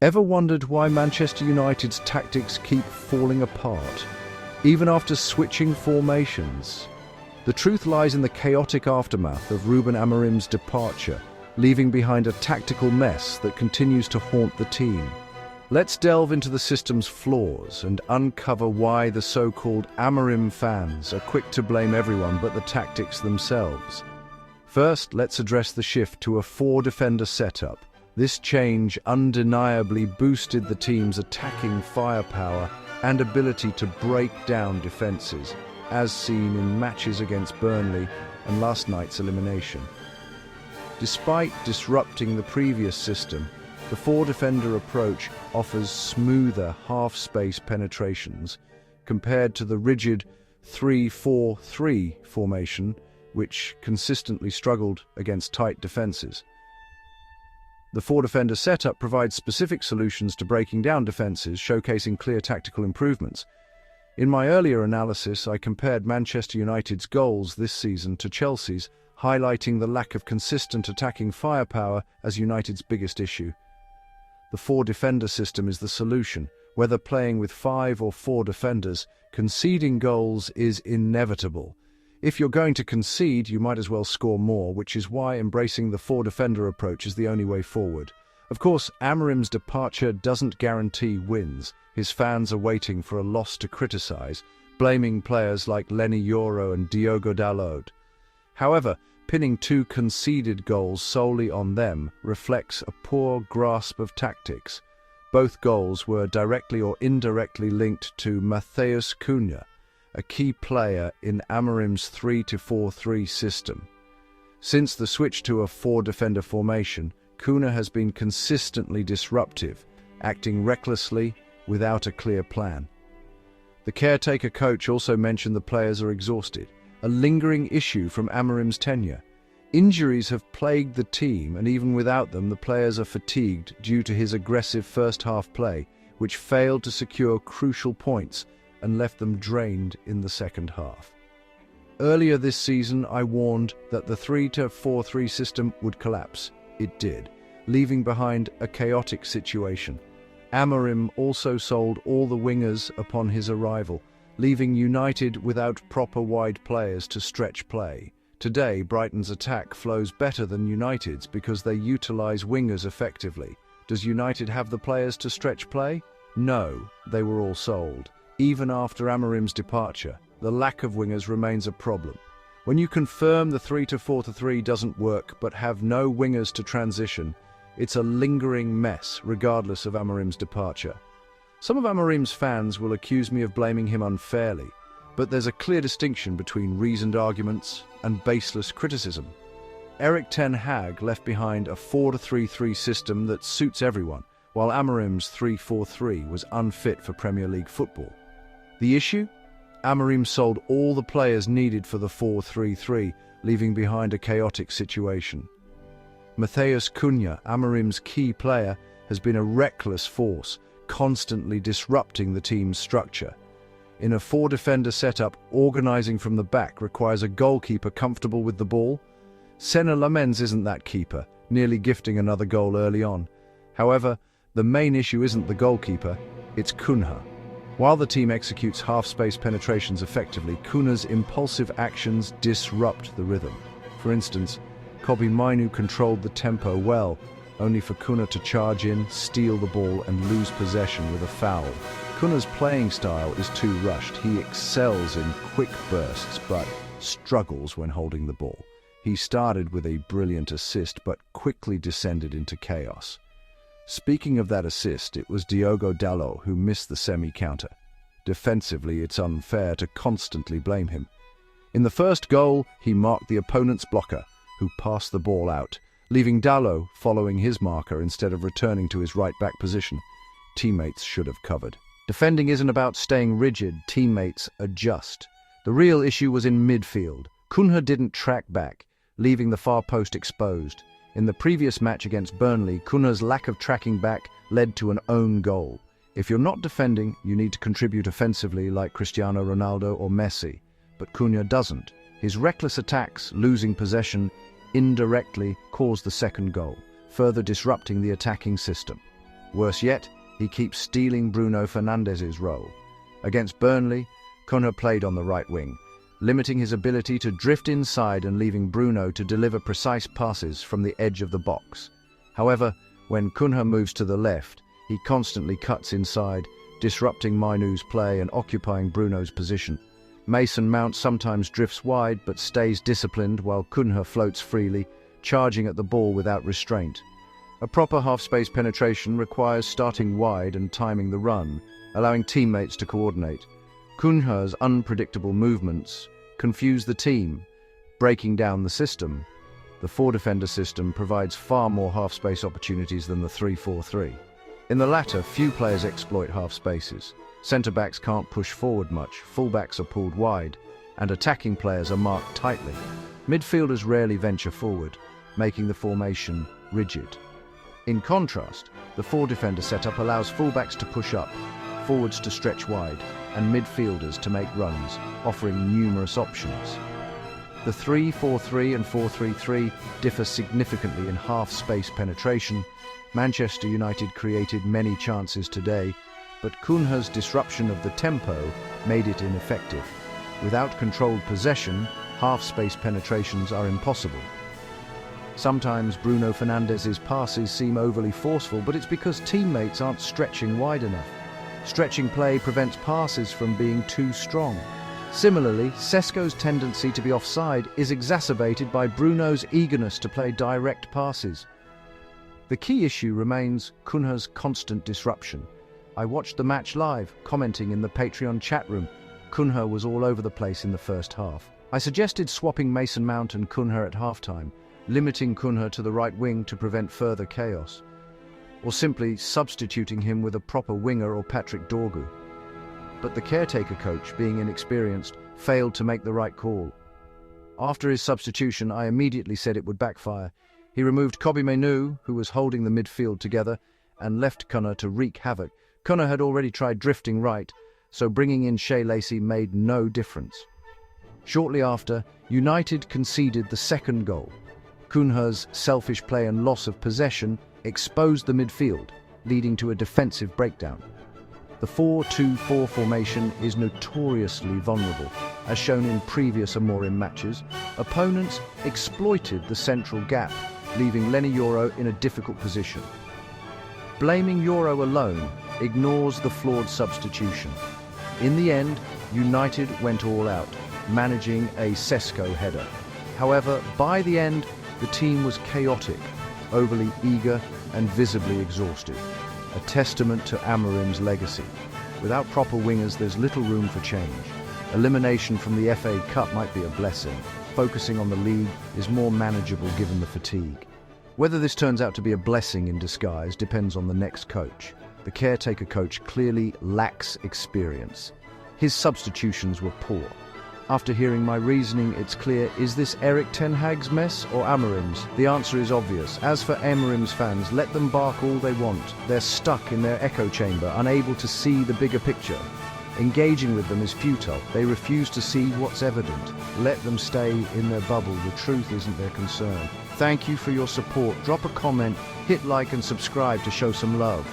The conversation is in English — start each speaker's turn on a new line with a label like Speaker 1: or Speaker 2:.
Speaker 1: Ever wondered why Manchester United's tactics keep falling apart, even after switching formations? The truth lies in the chaotic aftermath of Rúben Amorim's departure, leaving behind a tactical mess that continues to haunt the team. Let's delve into the system's flaws and uncover why the so-called Amorim fans are quick to blame everyone but the tactics themselves. First, let's address the shift to a four-defender setup. This change undeniably boosted the team's attacking firepower and ability to break down defences, as seen in matches against Burnley and last night's elimination. Despite disrupting the previous system, the four-defender approach offers smoother half-space penetrations compared to the rigid 3-4-3 formation, which consistently struggled against tight defences. The four-defender setup provides specific solutions to breaking down defences, showcasing clear tactical improvements. In my earlier analysis, I compared Manchester United's goals this season to Chelsea's, highlighting the lack of consistent attacking firepower as United's biggest issue. The four-defender system is the solution. Whether playing with 5 or 4 defenders, conceding goals is inevitable. If you're going to concede, you might as well score more, which is why embracing the four-defender approach is the only way forward. Of course, Amorim's departure doesn't guarantee wins. His fans are waiting for a loss to criticise, blaming players like Lenny Yoro and Diogo Dalot. However, pinning 2 conceded goals solely on them reflects a poor grasp of tactics. Both goals were directly or indirectly linked to Matheus Cunha, a key player in Amorim's 3-4-3 system. Since the switch to a 4-defender formation, Cunha has been consistently disruptive, acting recklessly without a clear plan. The caretaker coach also mentioned the players are exhausted, a lingering issue from Amorim's tenure. Injuries have plagued the team, and even without them, the players are fatigued due to his aggressive first-half play, which failed to secure crucial points and left them drained in the second half. Earlier this season, I warned that the 3-4-3 system would collapse. It did, leaving behind a chaotic situation. Amorim also sold all the wingers upon his arrival, leaving United without proper wide players to stretch play. Today, Brighton's attack flows better than United's because they utilise wingers effectively. Does United have the players to stretch play? No, they were all sold. Even after Amorim's departure, the lack of wingers remains a problem. When you confirm the 3-4-3 doesn't work but have no wingers to transition, it's a lingering mess regardless of Amorim's departure. Some of Amorim's fans will accuse me of blaming him unfairly, but there's a clear distinction between reasoned arguments and baseless criticism. Erik ten Hag left behind a 4-3-3 system that suits everyone, while Amorim's 3-4-3 was unfit for Premier League football. The issue? Amorim sold all the players needed for the 4-3-3, leaving behind a chaotic situation. Matheus Cunha, Amorim's key player, has been a reckless force, constantly disrupting the team's structure. In a 4-defender setup, organising from the back requires a goalkeeper comfortable with the ball. Senna Lamens isn't that keeper, nearly gifting another goal early on. However, the main issue isn't the goalkeeper, it's Cunha. While the team executes half-space penetrations effectively, Cunha's impulsive actions disrupt the rhythm. For instance, Kobbie Mainoo controlled the tempo well, only for Cunha to charge in, steal the ball and lose possession with a foul. Cunha's playing style is too rushed. He excels in quick bursts but struggles when holding the ball. He started with a brilliant assist but quickly descended into chaos. Speaking of that assist, it was Diogo Dalot who missed the semi-counter. Defensively, it's unfair to constantly blame him. In the first goal, he marked the opponent's blocker, who passed the ball out, leaving Dalot following his marker instead of returning to his right-back position. Teammates should have covered. Defending isn't about staying rigid, teammates adjust. The real issue was in midfield. Cunha didn't track back, leaving the far post exposed. In the previous match against Burnley, Cunha's lack of tracking back led to an own goal. If you're not defending, you need to contribute offensively like Cristiano Ronaldo or Messi. But Cunha doesn't. His reckless attacks, losing possession, indirectly caused the second goal, further disrupting the attacking system. Worse yet, he keeps stealing Bruno Fernandes's role. Against Burnley, Cunha played on the right wing, limiting his ability to drift inside and leaving Bruno to deliver precise passes from the edge of the box. However, when Cunha moves to the left, he constantly cuts inside, disrupting Mainoo's play and occupying Bruno's position. Mason Mount sometimes drifts wide but stays disciplined while Cunha floats freely, charging at the ball without restraint. A proper half-space penetration requires starting wide and timing the run, allowing teammates to coordinate. Cunha's unpredictable movements confuse the team, breaking down the system. The four-defender system provides far more half-space opportunities than the 3-4-3. In the latter, few players exploit half-spaces. Centre-backs can't push forward much, full-backs are pulled wide, and attacking players are marked tightly. Midfielders rarely venture forward, making the formation rigid. In contrast, the four-defender setup allows full-backs to push up, forwards to stretch wide, and midfielders to make runs, offering numerous options. The 3-4-3 and 4-3-3 differ significantly in half-space penetration. Manchester United created many chances today, but Cunha's disruption of the tempo made it ineffective. Without controlled possession, half-space penetrations are impossible. Sometimes Bruno Fernandes's passes seem overly forceful, but it's because teammates aren't stretching wide enough. Stretching play prevents passes from being too strong. Similarly, Sesko's tendency to be offside is exacerbated by Bruno's eagerness to play direct passes. The key issue remains Cunha's constant disruption. I watched the match live, commenting in the Patreon chat room. Cunha was all over the place in the first half. I suggested swapping Mason Mount and Cunha at halftime, limiting Cunha to the right wing to prevent further chaos, or simply substituting him with a proper winger or Patrick Dorgu. But the caretaker coach, being inexperienced, failed to make the right call. After his substitution, I immediately said it would backfire. He removed Kobbie Mainoo, who was holding the midfield together, and left Cunha to wreak havoc. Cunha had already tried drifting right, so bringing in Shea Lacey made no difference. Shortly after, United conceded the second goal. Cunha's selfish play and loss of possession exposed the midfield, leading to a defensive breakdown. The 4-2-4 formation is notoriously vulnerable. As shown in previous Amorim matches, opponents exploited the central gap, leaving Lenny Yoro in a difficult position. Blaming Yoro alone ignores the flawed substitution. In the end, United went all out, managing a Sesko header. However, by the end, the team was chaotic, overly eager and visibly exhausted, a testament to Amorim's legacy. Without proper wingers, there's little room for change. Elimination from the FA Cup might be a blessing. Focusing on the league is more manageable given the fatigue. Whether this turns out to be a blessing in disguise depends on the next coach. The caretaker coach clearly lacks experience. His substitutions were poor. After hearing my reasoning, it's clear, is this Erik ten Hag's mess or Amorim's? The answer is obvious. As for Amorim's fans, let them bark all they want. They're stuck in their echo chamber, unable to see the bigger picture. Engaging with them is futile. They refuse to see what's evident. Let them stay in their bubble. The truth isn't their concern. Thank you for your support. Drop a comment, hit like and subscribe to show some love.